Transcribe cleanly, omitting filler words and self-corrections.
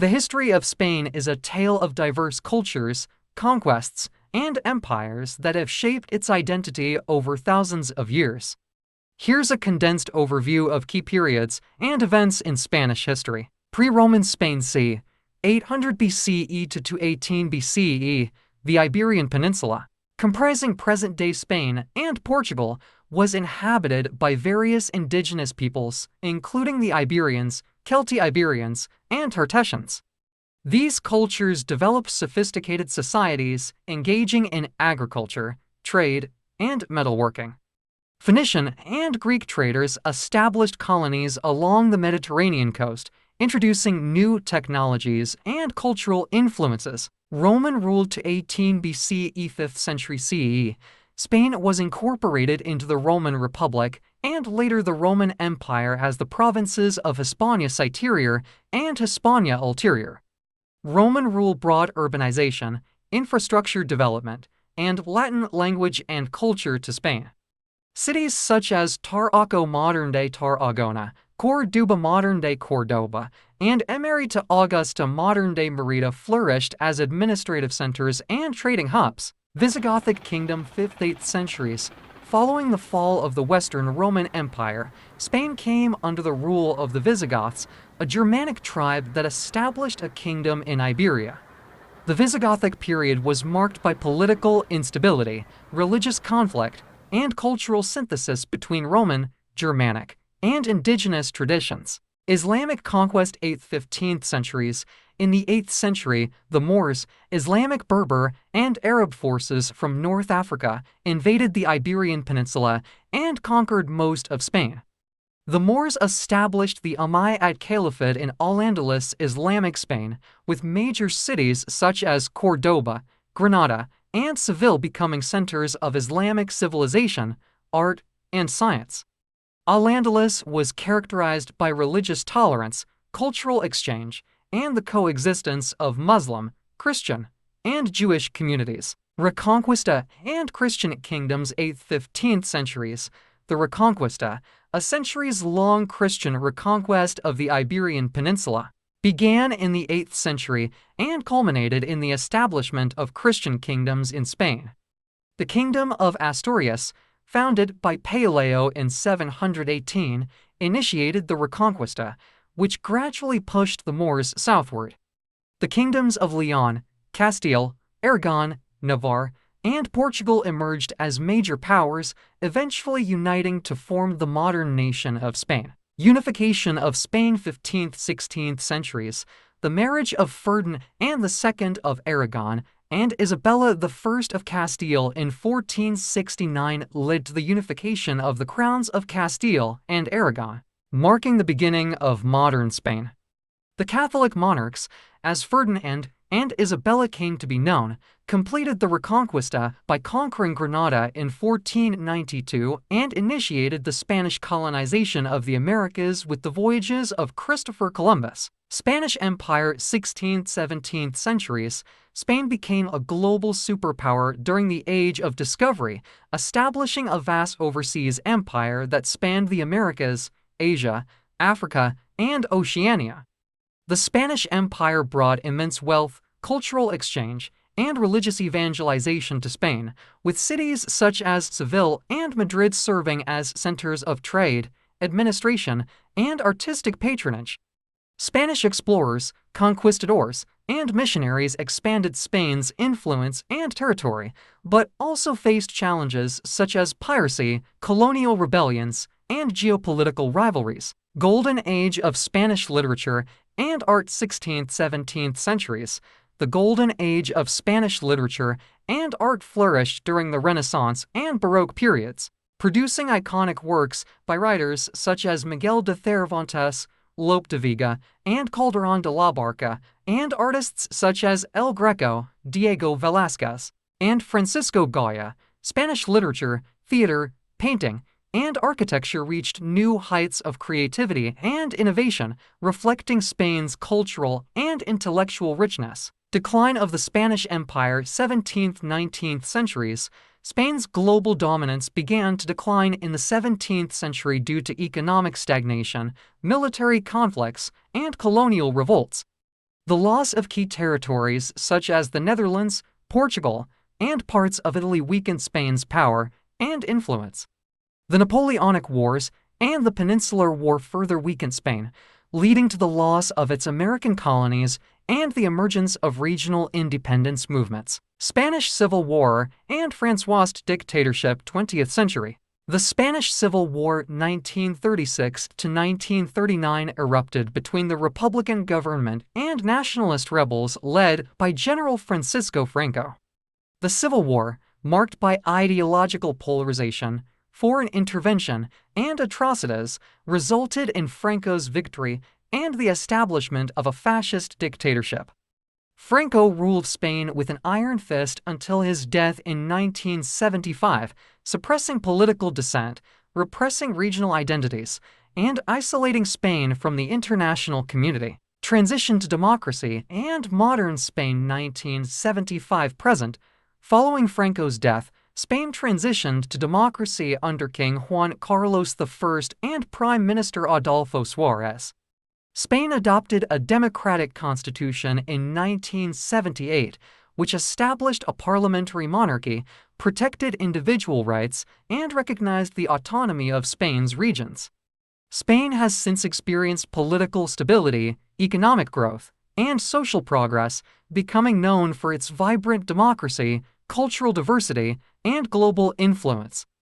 The history of Spain is a tale of diverse cultures, conquests, and empires that have shaped its identity over thousands of years. Here's a condensed overview of key periods and events in Spanish history. Pre-Roman Spain c. 800 BCE to 218 BCE, the Iberian Peninsula, comprising present-day Spain and Portugal, was inhabited by various indigenous peoples, including the Iberians, Celti-Iberians, and Tartessians. These cultures developed sophisticated societies engaging in agriculture, trade, and metalworking. Phoenician and Greek traders established colonies along the Mediterranean coast, introducing new technologies and cultural influences. Roman ruled to 18 BCE, 5th century CE. Spain was incorporated into the Roman Republic and later the Roman Empire as the provinces of Hispania Citerior and Hispania Ulterior. Roman rule brought urbanization, infrastructure development, and Latin language and culture to Spain. Cities such as Tarraco, modern-day Tarragona, Corduba, modern-day Cordoba, and Emerita Augusta, modern-day Merida, flourished as administrative centers and trading hubs. Visigothic Kingdom, 5th-8th centuries. Following the fall of the Western Roman Empire, Spain came under the rule of the Visigoths, a Germanic tribe that established a kingdom in Iberia. The Visigothic period was marked by political instability, religious conflict, and cultural synthesis between Roman, Germanic, and indigenous traditions. Islamic conquest, 8th-15th centuries. In the 8th century, the Moors, Islamic Berber, and Arab forces from North Africa invaded the Iberian Peninsula and conquered most of Spain. The Moors established the Umayyad Caliphate in al-Andalus, Islamic Spain, with major cities such as Cordoba, Granada, and Seville becoming centers of Islamic civilization, art, and science. Al-Andalus was characterized by religious tolerance, cultural exchange, and the coexistence of Muslim, Christian, and Jewish communities. Reconquista and Christian kingdoms, 8th-15th centuries. The Reconquista, a centuries-long Christian reconquest of the Iberian Peninsula, began in the 8th century and culminated in the establishment of Christian kingdoms in Spain. The Kingdom of Asturias, founded by Pelayo in 718, initiated the Reconquista, which gradually pushed the Moors southward. The kingdoms of Leon, Castile, Aragon, Navarre, and Portugal emerged as major powers, eventually uniting to form the modern nation of Spain. Unification of Spain, 15th-16th centuries. The marriage of Ferdinand II of Aragon and Isabella I of Castile in 1469 led to the unification of the crowns of Castile and Aragon, marking the beginning of modern Spain. The Catholic monarchs, as Ferdinand and Isabella came to be known, completed the Reconquista by conquering Granada in 1492 and initiated the Spanish colonization of the Americas with the voyages of Christopher Columbus. Spanish Empire, 16th-17th centuries. Spain became a global superpower during the Age of Discovery, establishing a vast overseas empire that spanned the Americas, Asia, Africa, and Oceania. The Spanish Empire brought immense wealth, cultural exchange, and religious evangelization to Spain, with cities such as Seville and Madrid serving as centers of trade, administration, and artistic patronage. Spanish explorers, conquistadors, and missionaries expanded Spain's influence and territory, but also faced challenges such as piracy, colonial rebellions, and geopolitical rivalries. Golden Age of Spanish literature and art, 16th-17th centuries. The Golden Age of Spanish literature and art flourished during the Renaissance and Baroque periods, producing iconic works by writers such as Miguel de Cervantes, Lope de Vega, and Calderón de la Barca, and artists such as El Greco, Diego Velázquez, and Francisco Goya. Spanish literature, theater, painting, and architecture reached new heights of creativity and innovation, reflecting Spain's cultural and intellectual richness. Decline of the Spanish Empire, 17th-19th centuries. Spain's global dominance began to decline in the 17th century due to economic stagnation, military conflicts, and colonial revolts. The loss of key territories such as the Netherlands, Portugal, and parts of Italy weakened Spain's power and influence. The Napoleonic Wars and the Peninsular War further weakened Spain, leading to the loss of its American colonies and the emergence of regional independence movements. Spanish Civil War and Francoist dictatorship, 20th century. The Spanish Civil War 1936 to 1939 erupted between the Republican government and nationalist rebels led by General Francisco Franco. The Civil War, marked by ideological polarization, foreign intervention, and atrocities, resulted in Franco's victory and the establishment of a fascist dictatorship. Franco ruled Spain with an iron fist until his death in 1975, suppressing political dissent, repressing regional identities, and isolating Spain from the international community. Transition to democracy and modern Spain 1975 present. Following Franco's death, Spain transitioned to democracy under King Juan Carlos I and Prime Minister Adolfo Suárez. Spain adopted a democratic constitution in 1978, which established a parliamentary monarchy, protected individual rights, and recognized the autonomy of Spain's regions. Spain has since experienced political stability, economic growth, and social progress, becoming known for its vibrant democracy, cultural diversity, and global influence.